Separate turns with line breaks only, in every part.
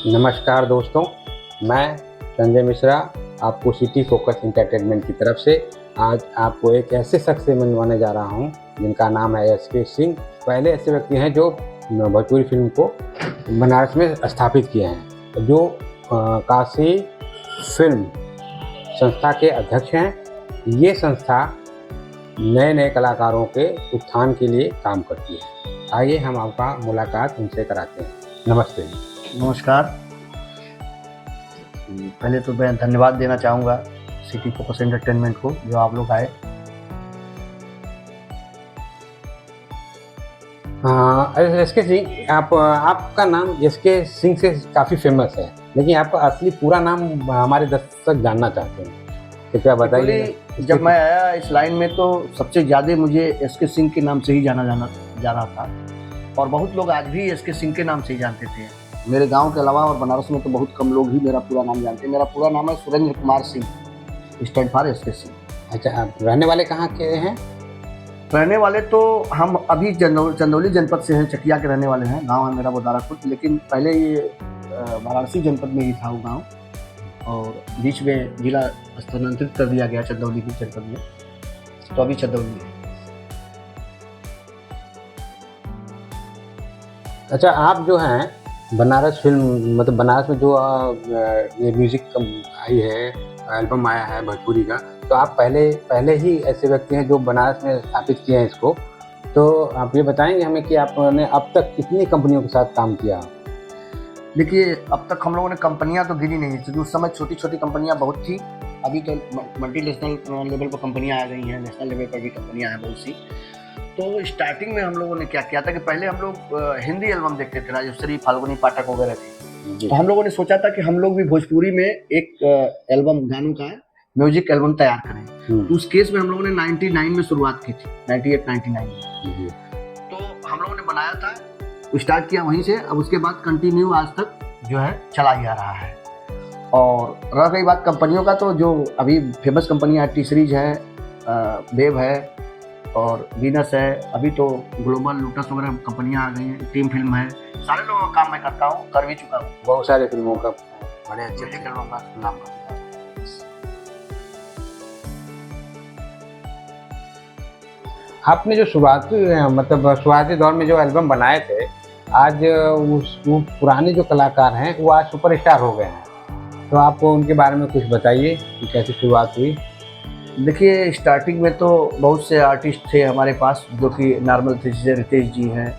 नमस्कार दोस्तों, मैं संजय मिश्रा आपको सिटी फोकस एंटरटेनमेंट की तरफ से आज आपको एक ऐसे शख्स से मिलवाने जा रहा हूं जिनका नाम है एस.के. सिंह। पहले ऐसे व्यक्ति हैं जो भोजपुरी फिल्म को बनारस में स्थापित किए हैं, जो काशी फिल्म संस्था के अध्यक्ष हैं। ये संस्था नए नए कलाकारों के उत्थान के लिए काम करती है। आइए हम आपका मुलाकात उनसे कराते हैं। नमस्ते जी।
नमस्कार। पहले तो मैं धन्यवाद देना चाहूँगा सिटी फोकस एंटरटेनमेंट को, जो आप लोग आए।
एस.के. सिंह, आपका नाम एस.के. सिंह से काफ़ी फेमस है, लेकिन आपका असली पूरा नाम हमारे दर्शक जानना चाहते हैं, कृपया बताइए।
जब मैं आया इस लाइन में तो सबसे ज़्यादा मुझे एस.के. सिंह के नाम से ही जाना जा रहा था, और बहुत लोग आज भी एस.के. सिंह के नाम से ही जानते थे। मेरे गांव के अलावा और बनारस में तो बहुत कम लोग ही मेरा पूरा नाम जानते हैं। मेरा पूरा नाम है Surendra Kumar Singh, stand for SK. Singh.
अच्छा, आप रहने वाले कहाँ के हैं?
रहने वाले तो हम अभी चंदौली जनपद से हैं, चकिया के रहने वाले हैं। गांव है मेरा बोदारापुर, लेकिन पहले ये वाराणसी जनपद में ही था वो गांव, और बीच में जिला स्थानांतरित कर दिया गया चंदौली की जनपद में, तो अभी चंदौली है।
अच्छा, आप जो हैं बनारस फिल्म, मतलब बनारस में जो ये म्यूज़िक आई है, एल्बम आया है भोजपुरी का, तो आप पहले ही ऐसे व्यक्ति हैं जो बनारस में स्थापित किए हैं इसको। तो आप ये बताएंगे हमें कि आपने अब तक कितनी कंपनियों के साथ काम किया?
देखिए, अब तक हम लोगों ने कंपनियां तो गिनी नहीं, क्योंकि उस समय छोटी छोटी कंपनियां बहुत थी। अभी तो मल्टीनेशनल लेवल पर कंपनियां आ गई हैं, नेशनल लेवल पर भी कंपनियां हैं बहुत सी। तो स्टार्टिंग में हम लोगों ने क्या किया था कि पहले हम लोग हिंदी एल्बम देखते थे, राजश्री, फाल्गुनी पाठक वगैरह थी। तो हम लोगों ने सोचा था कि हम लोग भी भोजपुरी में एक एल्बम, गानों का म्यूजिक एल्बम तैयार करें। तो उस केस में हम लोगों ने 99 में शुरुआत की थी, 98-99 में। तो हम लोगों ने बनाया था, स्टार्ट किया वहीं से। अब उसके बाद कंटिन्यू आज तक जो है चला ही आ रहा है। और रह गई बात कंपनियों का, तो जो अभी फेमस कंपनियां हैं, टी सीरीज है, वेब है और वीनस है। अभी तो ग्लोबल लूटस वगैरह कंपनियां आ गई हैं, टीम फिल्म है। सारे लोगों का काम मैं करता हूँ, कर भी चुका हूँ।
बहुत सारे फिल्मों का
बड़े अच्छे फिल्मों का नाम करता हूँ।
आपने जो शुरुआती दौर में जो एल्बम बनाए थे, आज वो पुराने जो कलाकार हैं वो आज सुपरस्टार हो गए हैं। तो आप उनके बारे में कुछ बताइए कि कैसी शुरुआत हुई?
देखिए, स्टार्टिंग में तो बहुत से आर्टिस्ट थे हमारे पास जो कि नॉर्मल थे, जैसे रितेश जी हैं,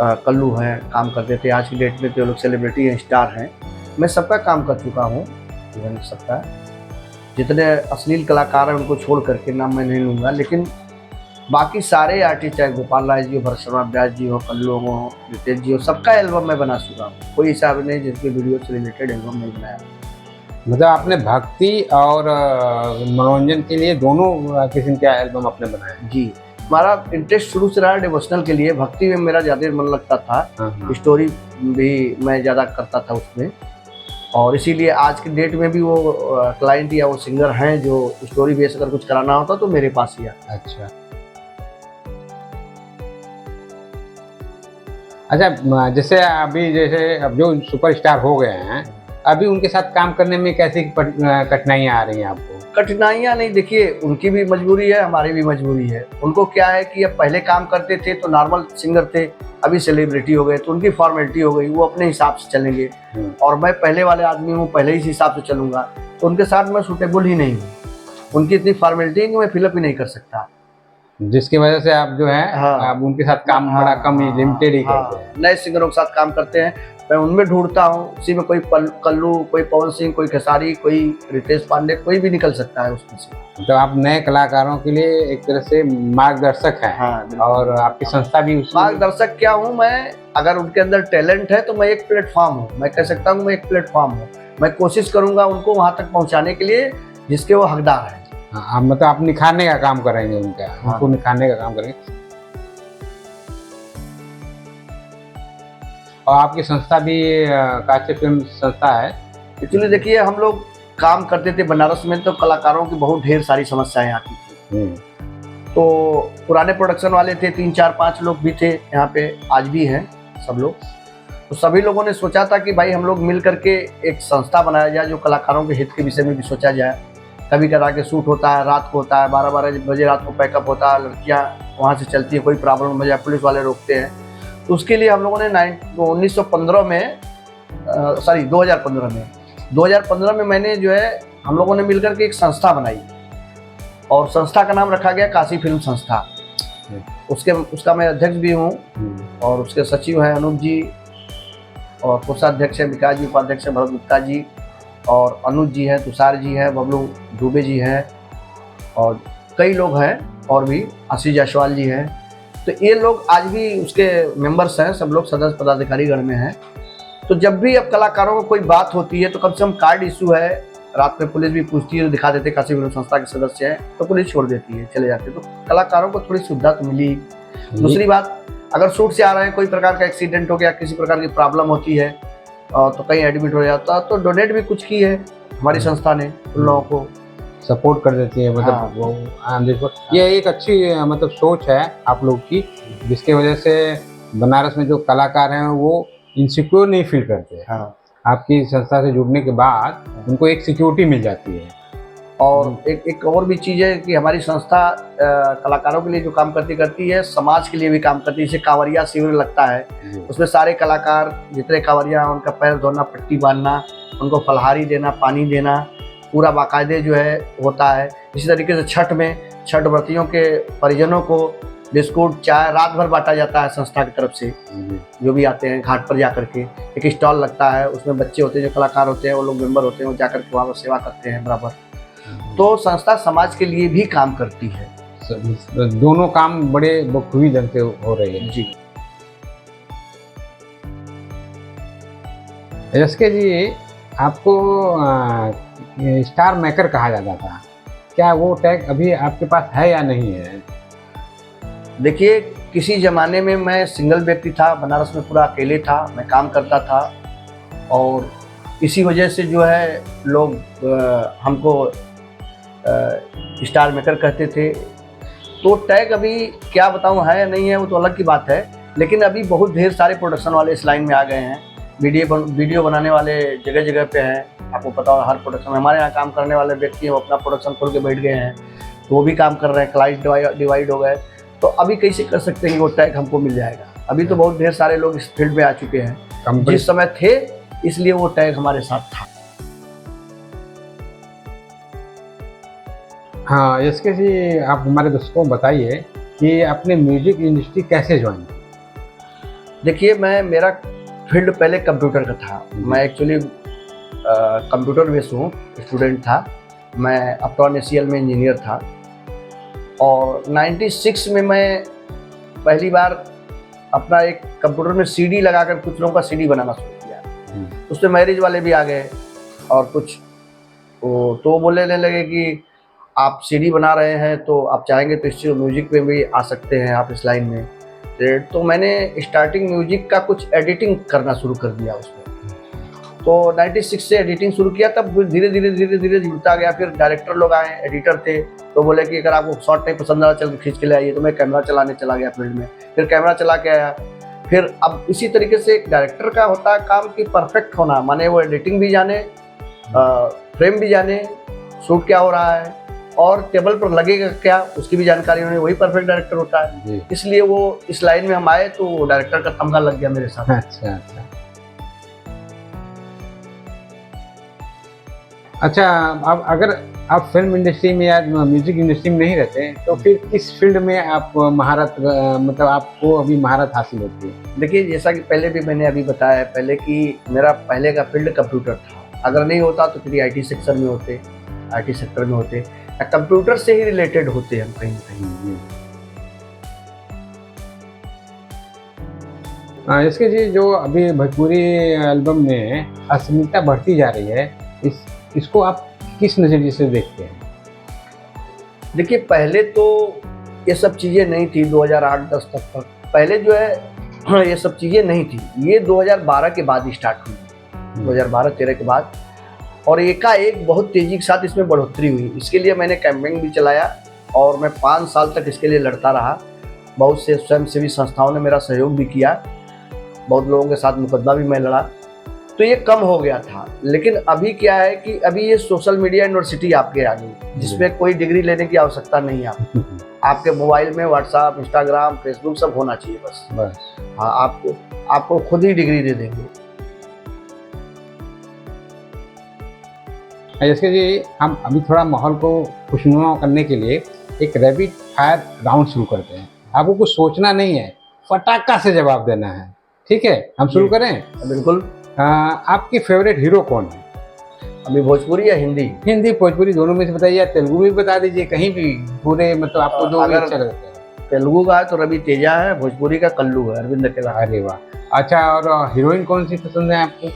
कल्लू हैं, काम करते थे। आज की डेट में तो लोग सेलिब्रिटी हैं, स्टार हैं। मैं सबका काम कर चुका हूँ, इवन सबका। जितने अश्लील कलाकार हैं उनको छोड़ करके नाम मैं नहीं लूँगा, लेकिन बाकी सारे आर्टिस्ट, चाहे गोपाल राय जी हो, भरत शर्मा व्यास जी हो, कल्लू हो, रितेश जी हो, सबका एल्बम मैं बना चुका हूँ। कोई हिसाब नहीं जिसके वीडियो से रिलेटेड एल्बम नहीं बनाया।
मतलब आपने भक्ति और मनोरंजन के लिए दोनों किस्म के एल्बम आपने बनाए?
जी, हमारा इंटरेस्ट शुरू से रहा डिवोशनल के लिए। भक्ति में मेरा ज़्यादा मन लगता था, स्टोरी भी मैं ज़्यादा करता था उसमें, और इसीलिए आज की डेट में भी वो क्लाइंट या वो सिंगर हैं जो स्टोरी बेस अगर कुछ कराना होता तो मेरे पास ही आता।
अच्छा, जैसे अब जो सुपरस्टार हो गए हैं, अभी उनके साथ काम करने में कैसी कठिनाइयाँ आ रही हैं आपको?
कठिनाइयाँ नहीं, देखिए उनकी भी मजबूरी है, हमारी भी मजबूरी है। उनको क्या है कि अब पहले काम करते थे तो नॉर्मल सिंगर थे, अभी सेलिब्रिटी हो गए तो उनकी फॉर्मेलिटी हो गई, वो अपने हिसाब से चलेंगे। और मैं पहले वाले आदमी हूँ, पहले ही हिसाब से चलूँगा, तो उनके साथ मैं सूटेबल ही नहीं हूँ। उनकी इतनी फॉर्मेलिटी है कि मैं फिलअप ही नहीं कर सकता,
जिसकी वजह से आप जो है आप उनके साथ काम बड़ा कम ही, लिमिटेड ही करते हैं।
नए सिंगरों के साथ काम करते हैं, मैं उनमें ढूंढता हूँ। उसी में कोई कल्लू, कोई पवन सिंह, कोई खेसारी, कोई रितेश पांडे, कोई भी निकल सकता है उसमें से।
तो आप नए कलाकारों के लिए एक तरह से मार्गदर्शक हैं।
हाँ,
और आपकी संस्था भी उसमें
मार्गदर्शक क्या हूँ मैं? अगर उनके अंदर टैलेंट है तो मैं एक प्लेटफॉर्म हूँ, मैं कह सकता हूँ मैं एक प्लेटफॉर्म हूँ। मैं कोशिश करूँगा उनको वहाँ तक पहुँचाने के लिए जिसके वो हकदार है।
हाँ, मतलब आप निखारने का काम करेंगे उनको निखारने का काम करेंगे। और आपकी संस्था भी काशी फिल्म संस्था है।
एक्चुअली देखिए, हम लोग काम करते थे बनारस में, तो कलाकारों की बहुत ढेर सारी समस्याएं आती थी। तो पुराने प्रोडक्शन वाले थे, 3, 4, 5 लोग भी थे यहाँ पे, आज भी हैं सब लोग। तो सभी लोगों ने सोचा था कि भाई हम लोग मिल करके एक संस्था बनाया जाए जो कलाकारों के हित के विषय में भी सोचा जाए। कभी कदा के शूट होता है, रात को होता है, 12-12 बजे रात को पैकअप होता है, लड़कियां वहाँ से चलती है, कोई प्रॉब्लम हो जाए पुलिस वाले रोकते हैं। तो उसके लिए हम लोगों ने 2015 में मैंने जो है हम लोगों ने मिलकर के एक संस्था बनाई और संस्था का नाम रखा गया काशी फिल्म संस्था। उसका मैं अध्यक्ष भी हूँ और उसके सचिव हैं अनूप जी और कोषाध्यक्ष है विकास जी, उपाध्यक्ष है भरत गुप्ता जी और अनुज जी हैं, तुषार जी हैं, बबलू दुबे जी हैं और कई लोग हैं और भी आशीष जायसवाल जी हैं। तो ये लोग आज भी उसके मेंबर्स हैं, सब लोग सदस्य पदाधिकारी गण में हैं। तो जब भी अब कलाकारों को कोई बात होती है तो कम से कम कार्ड इशू है, रात में पुलिस भी पूछती है तो दिखा देते काशी फिल्म संस्था के सदस्य हैं, तो पुलिस छोड़ देती है, चले जाते। तो कलाकारों को थोड़ी सुविधा तो मिली। दूसरी बात, अगर शूट से आ रहे हैं, कोई प्रकार का एक्सीडेंट हो गया, किसी प्रकार की प्रॉब्लम होती है तो कहीं एडमिट हो जाता तो डोनेट भी कुछ की है हमारी संस्था ने, उन लोगों को
सपोर्ट कर देती है। मतलब
हाँ।
वो ये एक अच्छी मतलब सोच है आप लोग की, जिसके वजह से बनारस में जो कलाकार हैं वो इनसिक्योर नहीं फील करते।
हाँ।
आपकी संस्था से जुड़ने के बाद उनको एक सिक्योरिटी मिल जाती है।
और एक और भी चीज़ है कि हमारी संस्था कलाकारों के लिए जो काम करती है, समाज के लिए भी काम करती है। जैसे कांवरिया शिविर लगता है, उसमें सारे कलाकार जितने कांवरिया हैं उनका पैर धोना, पट्टी बांधना, उनको फलहारी देना, पानी देना, पूरा बाकायदे जो है होता है। इसी तरीके से छठ में छठ व्रतियों के परिजनों को बिस्कुट, चाय रात भर बांटा जाता है संस्था की तरफ से। जो भी आते हैं घाट पर जाकर के एक स्टॉल लगता है, उसमें बच्चे होते हैं जो कलाकार होते हैं, वो लोग मेंबर होते हैं, वो जाकर के वहाँ पर सेवा करते हैं बराबर। तो संस्था समाज के लिए भी काम करती है।
दोनों काम बड़े बखूबी ढंग से हो रहे हैं।
जी।
एसके जी, आपको स्टार मेकर कहा जाता था, क्या वो टैग अभी आपके पास है या नहीं है?
देखिए, किसी ज़माने में मैं सिंगल व्यक्ति था, बनारस में पूरा अकेले था, मैं काम करता था और इसी वजह से जो है लोग हमको स्टार मेकर कहते थे। तो टैग अभी क्या बताऊं है या नहीं है वो तो अलग की बात है, लेकिन अभी बहुत ढेर सारे प्रोडक्शन वाले इस लाइन में आ गए हैं। वीडियो बनाने वाले जगह जगह पे हैं, आपको पता हो हर प्रोडक्शन में हमारे यहाँ काम करने वाले व्यक्ति हैं, वो अपना प्रोडक्शन खोल के बैठ गए हैं, तो वो भी काम कर रहे हैं, क्लाइंट डिवाइड हो गए। तो अभी कैसे कर सकते हैं कि वो टैग हमको मिल जाएगा? अभी तो बहुत ढेर सारे लोग इस फील्ड में आ चुके हैं, जिस समय थे इसलिए वो टैग हमारे साथ था।
हाँ एसके जी, आप हमारे दोस्तों को बताइए कि आपने म्यूजिक इंडस्ट्री कैसे ज्वाइन की?
देखिए, मेरा फील्ड पहले कंप्यूटर का था। मैं एक्चुअली कंप्यूटर बेस हूँ, स्टूडेंट था। मैं अपटॉन ACL में इंजीनियर था और 96 में मैं पहली बार अपना एक कंप्यूटर में CD लगाकर कुछ लोगों का CD बनाना शुरू किया। उसमें मैरिज वाले भी आ गए और कुछ तो बोलने लगे कि आप CD बना रहे हैं तो आप चाहेंगे तो इस म्यूजिक में भी आ सकते हैं आप इस लाइन में। तो मैंने स्टार्टिंग म्यूजिक का कुछ एडिटिंग करना शुरू कर दिया उसमें। तो 96 से एडिटिंग शुरू किया, तब धीरे धीरे जुड़ता गया। फिर डायरेक्टर लोग आए, एडिटर थे, तो बोले कि अगर आपको शॉट नहीं पसंद आ रहा चल के खींच के ले आइए। तो मैं कैमरा चलाने चला गया फील्ड में, फिर कैमरा चला के आया। फिर अब इसी तरीके से एक डायरेक्टर का होता है काम कि परफेक्ट होना, माने वो एडिटिंग भी जाने, फ्रेम भी जाने, शूट क्या हो रहा है और टेबल पर लगेगा क्या उसकी भी जानकारी होनी, वही परफेक्ट डायरेक्टर होता है। इसलिए वो इस लाइन में हम आए तो डायरेक्टर का तमगा लग गया मेरे साथ।
अच्छा, अब अगर आप फिल्म इंडस्ट्री में या म्यूजिक इंडस्ट्री में नहीं रहते तो फिर किस फील्ड में आप महारत मतलब आपको अभी महारत हासिल होती है?
देखिए, जैसा कि पहले भी मैंने अभी बताया पहले कि मेरा पहले का फील्ड कंप्यूटर था। अगर नहीं होता तो फिर IT सेक्टर में होते, कंप्यूटर से ही रिलेटेड होते हम कहीं ना कहीं।
इसके जी, जो अभी भोजपुरी एल्बम में अश्लीलता बढ़ती जा रही है, इसको आप किस नज़रिए से देखते हैं?
देखिए, पहले तो ये सब चीज़ें नहीं थी। 2008-10 तक पहले जो है ये सब चीज़ें नहीं थी। ये 2012 के बाद ही स्टार्ट हुई, 2012-13 के बाद, और एकाएक बहुत तेज़ी के साथ इसमें बढ़ोतरी हुई। इसके लिए मैंने कैंपेन भी चलाया और मैं 5 साल तक इसके लिए लड़ता रहा। बहुत से स्वयंसेवी संस्थाओं ने मेरा सहयोग भी किया बहुत लोगों के साथ मुकदमा भी मैं लड़ा, तो ये कम हो गया था। लेकिन अभी क्या है कि अभी ये सोशल मीडिया यूनिवर्सिटी आपके आ गई, जिसमें कोई डिग्री लेने की आवश्यकता नहीं है आपके मोबाइल में व्हाट्सएप, इंस्टाग्राम, फेसबुक सब होना चाहिए बस। हाँ, आपको खुद ही डिग्री दे देंगे।
जैसे जी हम अभी थोड़ा माहौल को खुशनुमा करने के लिए एक रैपिड फायर राउंड शुरू करते हैं। आपको कुछ सोचना नहीं है, फटाका से जवाब देना है, ठीक है? हम शुरू करें?
बिल्कुल।
आपकी फेवरेट हीरो कौन है?
अभी भोजपुरी या हिंदी?
हिंदी भोजपुरी दोनों में से बताइए, तेलुगु भी बता दीजिए, कहीं भी, पूरे मतलब आपको जो भी अच्छा लगता है।
तेलुगु का है तो रवि तेजा है, भोजपुरी का कल्लू है, अरविंद अकेला।
अरे वाह, अच्छा। और हीरोइन कौन सी पसंद है आपको?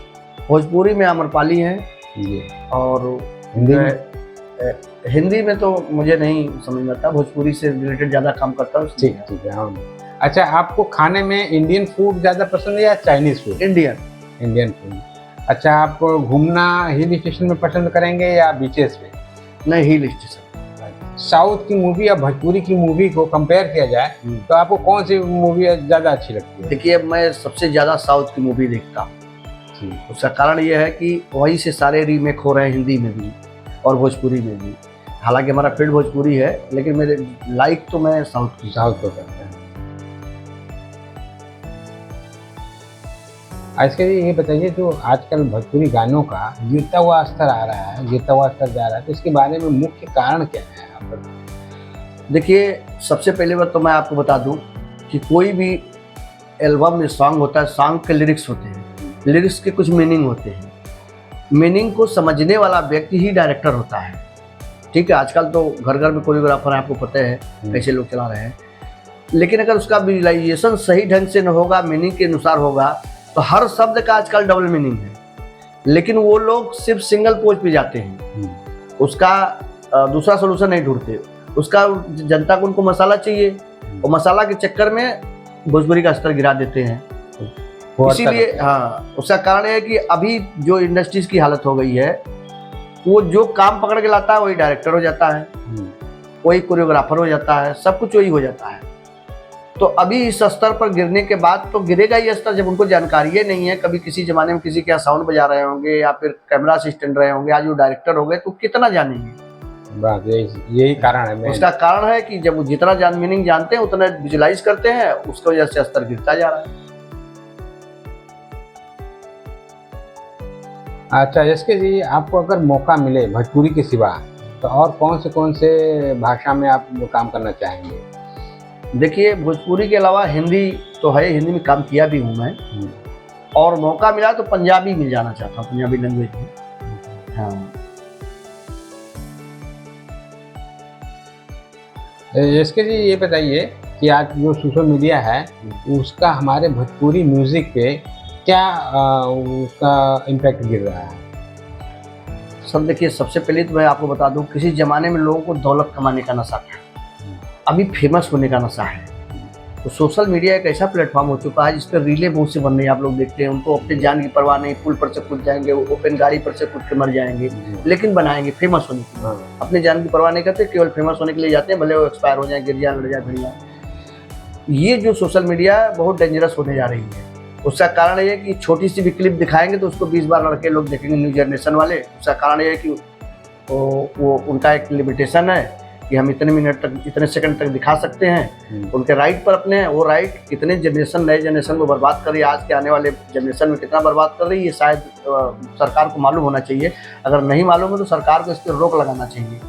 भोजपुरी में आम्रपाली है
जी।
और हिंदी में तो मुझे नहीं समझ में आता, भोजपुरी से रिलेटेड ज़्यादा काम करता हूँ।
ठीक है। हाँ, अच्छा, आपको खाने में इंडियन फूड ज़्यादा पसंद है या चाइनीज़ फूड? Indian food. अच्छा, आप घूमना हिल स्टेशन में पसंद करेंगे या बीचेस पे?
नहीं, हिल स्टेशन।
साउथ की मूवी या भोजपुरी की मूवी को कंपेयर किया जाए तो आपको कौन सी मूवी ज़्यादा अच्छी लगती है?
देखिए, मैं सबसे ज़्यादा साउथ की मूवी देखता हूँ। उसका कारण ये है कि वहीं से सारे रीमेक हो रहे हैं, हिंदी में भी और भोजपुरी में भी। हालांकि हमारा फील्ड भोजपुरी है, लेकिन मेरे लाइक तो मैं साउथ को करता हूँ।
आज के लिए ये बताइए, जो आजकल भोजपुरी गानों का गिरता हुआ स्तर आ रहा है, गिरता हुआ स्तर जा रहा है, तो इसके बारे में मुख्य कारण क्या है आप बताइए?
देखिए, सबसे पहले बात तो मैं आपको बता दूं कि कोई भी एल्बम में सॉन्ग होता है, सॉन्ग के लिरिक्स होते हैं, लिरिक्स के कुछ मीनिंग होते हैं। मीनिंग को समझने वाला व्यक्ति ही डायरेक्टर होता है, ठीक है? आजकल तो घर घर में कोरियोग्राफर है, आपको पता है कैसे लोग चला रहे हैं। लेकिन अगर उसका विजुअलाइजेशन सही ढंग से न होगा, मीनिंग के अनुसार होगा, तो हर शब्द का आजकल डबल मीनिंग है। लेकिन वो लोग सिर्फ सिंगल पोज पे जाते हैं, उसका दूसरा सोल्यूशन नहीं ढूंढते। उसका जनता को उनको मसाला चाहिए, और मसाला के चक्कर में भोजपुरी का स्तर गिरा देते हैं। इसीलिए हाँ, उसका कारण है कि अभी जो इंडस्ट्रीज की हालत हो गई है, वो जो काम पकड़ के लाता है वही डायरेक्टर हो जाता है, वही कोरियोग्राफर हो जाता है, सब कुछ वही हो जाता है। तो अभी इस स्तर पर गिरने के बाद तो गिरेगा ही स्तर, जब उनको जानकारी नहीं है। कभी किसी जमाने में किसी के यहाँ साउंड बजा रहे होंगे या फिर कैमरा असिस्टेंट रहे होंगे, आज वो डायरेक्टर हो गए तो कितना जानेंगे?
बात यही कारण है।
उसका कारण है कि जब वो जितना मीनिंग जानते हैं उतना विजुलाइज करते हैं, उसकी वजह से स्तर गिरता जा रहा है।
अच्छा, इसके जी आपको अगर मौका मिले भोजपुरी के सिवा, तो और कौन से भाषा में आप काम करना चाहेंगे?
देखिए, भोजपुरी के अलावा हिंदी तो है, हिंदी में काम किया भी हूँ मैं, और मौका मिला तो पंजाबी मिल जाना चाहता हूँ, पंजाबी लैंग्वेज में। हाँ,
इसके जी ये बताइए कि आज जो सोशल मीडिया है उसका हमारे भोजपुरी म्यूजिक पे क्या उसका इम्पैक्ट गिर रहा है?
सर देखिए, सबसे पहले तो मैं आपको बता दूं, किसी ज़माने में लोगों को दौलत कमाने का नशा था, अभी फेमस होने का नशा है। तो सोशल मीडिया एक ऐसा प्लेटफॉर्म हो चुका है जिस पर रीलें बहुत से बन रही है। आप लोग देखते हैं, उनको अपनी जान की परवाह नहीं, पुल पर से कूद जाएंगे, ओपन गाड़ी पर से कूद के मर जाएंगे, लेकिन बनाएंगे फेमस होने के लिए। अपनी जान की परवाह नहीं करते, केवल फेमस होने के लिए जाते हैं, भले वो एक्सपायर हो जाए, गिर जाए, लड़ जाए, भिड़ जाए। ये जो सोशल मीडिया है बहुत डेंजरस होने जा रही है। उसका कारण ये है कि छोटी सी भी क्लिप दिखाएंगे तो उसको 20 बार लड़के लोग देखेंगे, न्यू जनरेशन वाले। उसका कारण ये है कि वो उनका एक लिमिटेशन है कि हम इतने मिनट तक, इतने सेकंड तक दिखा सकते हैं। उनके राइट पर अपने, वो राइट कितने जनरेशन, नए जनरेशन को बर्बाद कर रही है, आज के आने वाले जनरेशन में कितना बर्बाद कर रही है, शायद सरकार को मालूम होना चाहिए। अगर नहीं मालूम है तो सरकार को इस पर रोक लगाना चाहिए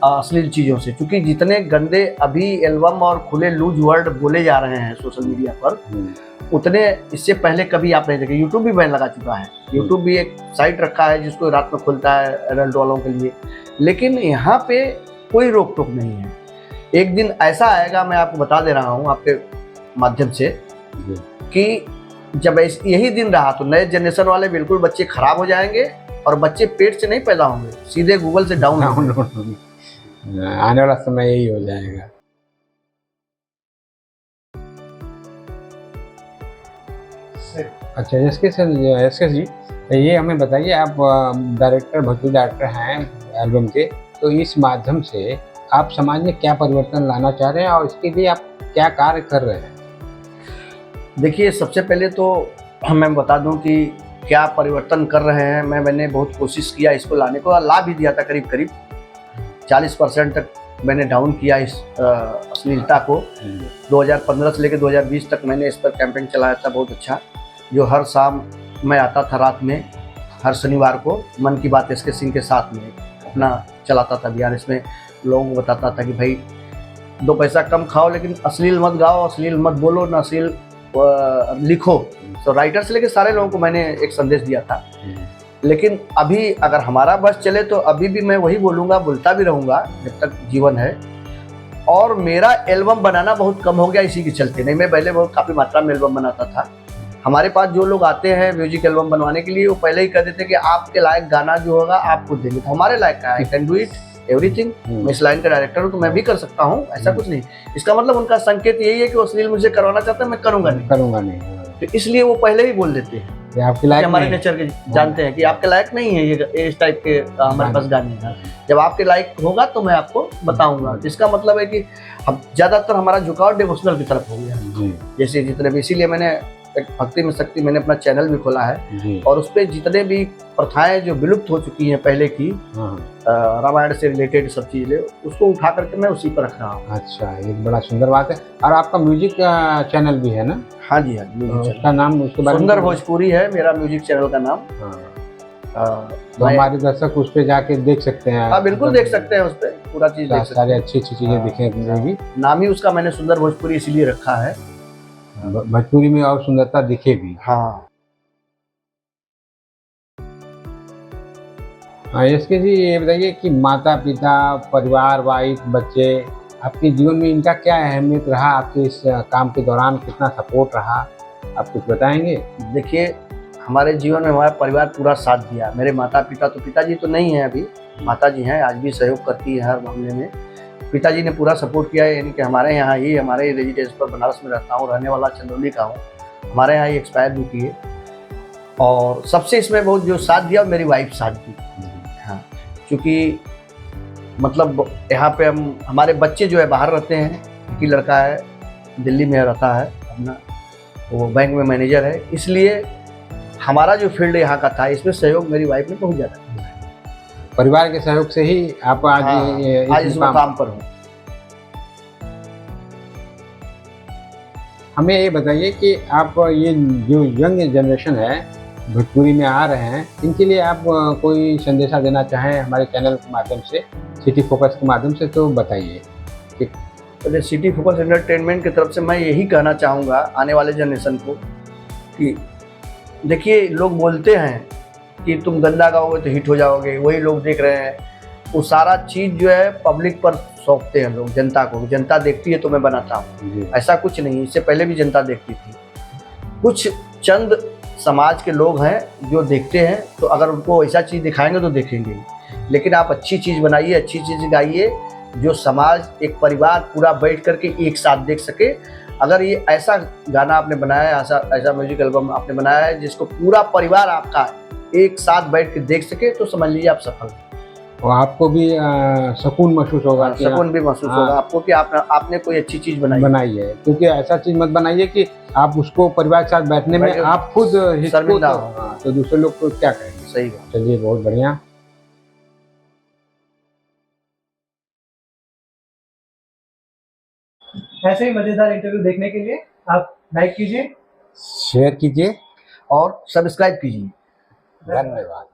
अश्लील चीज़ों से, क्योंकि जितने गंदे अभी एल्बम और खुले लूज वर्ड बोले जा रहे हैं सोशल मीडिया पर, उतने इससे पहले कभी आप नहीं देखे। यूट्यूब भी बैन लगा चुका है, यूट्यूब भी एक साइट रखा है जिसको रात में खुलता है एडल्ट वालों के लिए, लेकिन यहाँ पे कोई रोक टोक नहीं है। एक दिन ऐसा आएगा, मैं आपको बता दे रहा हूँ आपके माध्यम से, कि जब यही दिन रहा तो नए जनरेशन वाले बिल्कुल बच्चे खराब हो जाएंगे, और बच्चे पेट से नहीं पैदा होंगे, सीधे गूगल से डाउनलोड।
आने वाला समय यही हो जाएगा। अच्छा, एसके जी ये हमें बताइए, आप डायरेक्टर, भोजपुरी डायरेक्टर हैं एल्बम के, तो इस माध्यम से आप समाज में क्या परिवर्तन लाना चाह रहे हैं और इसके लिए आप क्या कार्य कर रहे हैं?
देखिए, सबसे पहले तो मैं बता दूं कि क्या परिवर्तन कर रहे हैं। मैंने बहुत कोशिश किया इसको लाने को, ला भी दिया था। करीब करीब 40% तक मैंने डाउन किया इस अश्लीलता को। 2015 से लेकर 2020 तक मैंने इस पर कैंपेन चलाया था बहुत अच्छा, जो हर शाम मैं आता था रात में, हर शनिवार को मन की बात एसके सिंह के साथ में अपना चलाता था अभियान। इसमें लोगों को बताता था कि भाई 2 पैसा कम खाओ लेकिन अश्लील मत गाओ, अश्लील मत बोलो, ना अश्लील लिखो। तो राइटर से लेकर सारे लोगों को मैंने एक संदेश दिया था। लेकिन अभी अगर हमारा बस चले तो अभी भी मैं वही बोलूँगा, बोलता भी रहूँगा जब तक जीवन है। और मेरा एल्बम बनाना बहुत कम हो गया इसी के चलते। नहीं, मैं पहले बहुत काफ़ी मात्रा में एल्बम बनाता था। हमारे पास जो लोग आते हैं म्यूजिक एल्बम बनवाने के लिए, वो पहले ही कह देते हैं कि आपके लायक गाना जो होगा आपको देंगे। तो हमारे लायक का, I can do it everything. मैं इस लाइन का डायरेक्टर हूँ तो मैं भी कर सकता हूँ, ऐसा कुछ नहीं। इसका मतलब उनका संकेत यही है कि वो अश्लील मुझे करवाना चाहता है, मैं करूँगा नहीं। तो इसलिए वो पहले ही बोल देते हैं
ये आपके लायक
हमारे
नहीं।
नेचर के जानते हैं कि आपके लायक नहीं है ये इस टाइप के हमारे पास गाने हैं। जब आपके लायक होगा तो मैं आपको बताऊंगा। इसका मतलब है कि हम ज़्यादातर हमारा झुकाव डिवोशनल की तरफ हो गया
जी
जैसे जितने भी। इसीलिए मैंने एक भक्ति में शक्ति मैंने अपना चैनल भी खोला है
जी।
और उस पर जितने भी प्रथाएं जो विलुप्त हो चुकी हैं पहले की, रामायण से रिलेटेड सब चीज़ें, उसको उठा करके मैं उसी पर रख रहा हूँ।
अच्छा, एक बड़ा सुंदर बात है। और आपका म्यूजिक चैनल भी है ना?
हाँ जी, हाँ जी।
उसका नाम, उसके बारे में
सुंदर भोजपुरी है मेरा म्यूजिक चैनल का नाम।
तो हमारे दर्शक उस पे जाके देख सकते हैं?
हाँ, बिल्कुल देख सकते हैं, उस पर पूरा चीज़ देख सकते हैं।
सारी अच्छी चीज़ें दिखेंगी।
नाम ही उसका मैंने सुंदर भोजपुरी इसीलिए रखा है,
भोजपुरी में और सुंदरता दिखे भी।
हाँ।
एसके जी, ये बताइए कि माता पिता, परिवार, वाइफ, बच्चे, आपके जीवन में इनका क्या अहमियत रहा? आपके इस काम के दौरान कितना सपोर्ट रहा, आप कुछ बताएंगे?
देखिए, हमारे जीवन में हमारा परिवार पूरा साथ दिया। मेरे माता पिता तो, पिताजी तो नहीं हैं अभी, माता जी हैं, आज भी सहयोग करती है हर मामले में। पिताजी ने पूरा सपोर्ट किया है, यानी कि हमारे यहाँ ही, हमारे रेजिडेंस पर बनारस में रहता हूँ, रहने वाला चंदौली का हूँ। हमारे यहाँ ही एक्सपायर भी किए। और सबसे इसमें बहुत जो साथ दिया मेरी वाइफ साथ दी। हाँ, क्योंकि मतलब यहाँ पे हमारे बच्चे जो है बाहर रहते हैं, एक ही लड़का है दिल्ली में रहता है अपना, वो बैंक में मैनेजर है। इसलिए हमारा जो फील्ड यहाँ का था, इसमें सहयोग मेरी वाइफ ने बहुत ज़्यादा किया।
परिवार के सहयोग से ही आप आज
आज इस मुकाम पर हूँ।
हमें ये बताइए कि आप ये जो यंग जनरेशन है भोजपुरी में आ रहे हैं, इनके लिए आप कोई संदेशा देना चाहें हमारे चैनल के माध्यम से, सिटी फोकस के माध्यम से, तो बताइए।
पहले सिटी फोकस एंटरटेनमेंट की तरफ से मैं यही कहना चाहूँगा आने वाले जनरेशन को कि देखिए, लोग बोलते हैं कि तुम गंदा गाओगे तो हिट हो जाओगे, वही लोग देख रहे हैं। वो सारा चीज़ जो है पब्लिक पर सौंपते हैं लोग, जनता को। जनता देखती है तो मैं बनाता हूँ, ऐसा कुछ नहीं। इससे पहले भी जनता देखती थी। कुछ चंद समाज के लोग हैं जो देखते हैं, तो अगर उनको ऐसा चीज़ दिखाएंगे तो देखेंगे। लेकिन आप अच्छी चीज़ बनाइए, अच्छी चीज़ गाइए, जो समाज, एक परिवार पूरा बैठ करके एक साथ देख सके। अगर ये ऐसा गाना आपने बनाया है, ऐसा म्यूजिक एल्बम आपने बनाया है जिसको पूरा परिवार आपका एक साथ बैठ के देख सके, तो समझ लीजिए आप सफल।
और आपको भी सुकून महसूस होगा।
सुकून भी महसूस होगा आपको कि आपने कोई अच्छी चीज़ बनाई है।
क्योंकि ऐसा चीज़ मत बनाइए कि आप उसको परिवार के साथ बैठने में आप खुद
शर्मिंदा हो,
तो दूसरे लोग को क्या कहेंगे।
सही है।
चलिए, बहुत बढ़िया।
ऐसे ही मजेदार इंटरव्यू देखने के लिए आप लाइक कीजिए,
शेयर कीजिए
और सब्सक्राइब कीजिए।
धन्यवाद।